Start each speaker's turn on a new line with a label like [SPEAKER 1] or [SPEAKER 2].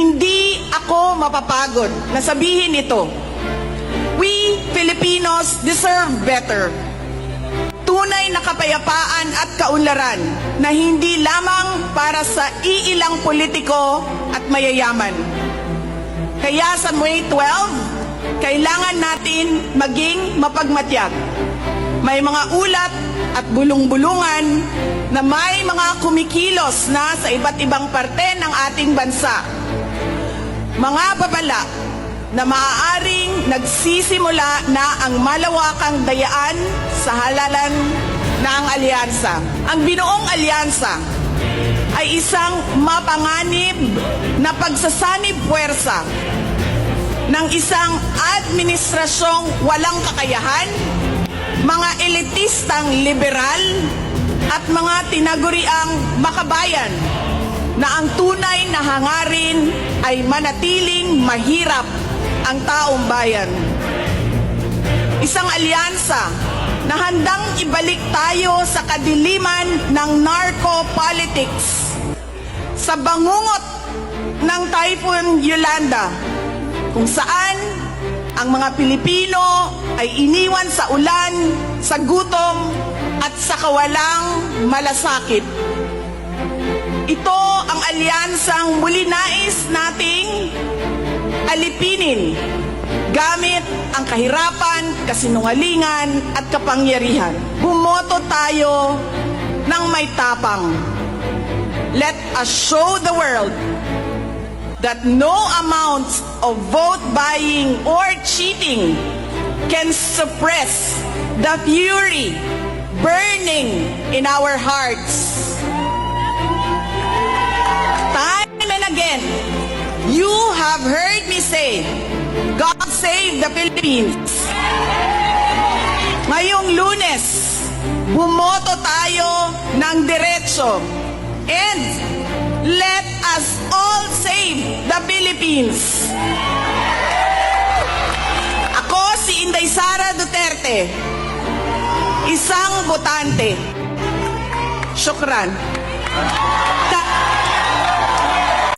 [SPEAKER 1] Hindi ako mapapagod na sabihin ito. We Filipinos deserve better. Tunay na kapayapaan at kaunlaran na hindi lamang para sa iilang politiko at mayayaman. Kaya sa May 12, kailangan natin maging mapagmatyag. May mga ulat at bulong-bulungan na may mga kumikilos na sa iba't ibang parte ng ating bansa. Mga babala na maaaring nagsisimula na ang malawakang dayaan sa halalan ng alyansa. Ang binuong alyansa ay isang mapanganib na pagsasanib puwersa ng isang administrasyong walang kakayahan, mga elitistang liberal at mga tinaguriang makabayan na ang tunay na hangarin ay manatiling mahirap ang taong bayan. Isang alyansa na handang ibalik tayo sa kadiliman ng narco-politics, sa bangungot ng Typhoon Yolanda, kung saan ang mga Pilipino ay iniwan sa ulan, sa gutom at sa kawalang malasakit. Ito ang alyansang muli nais nating alipinin gamit ang kahirapan, kasinungalingan at kapangyarihan. Bumoto tayo ng may tapang. Let us show the world that no amount of vote buying or cheating can suppress the fury burning in our hearts. Time and again, you have heard me say, God save the Philippines. Ngayong Lunes, bumoto tayo ng diretso. And let us all save the Philippines. Ako si Inday Sara Duterte, isang botante. Syukran.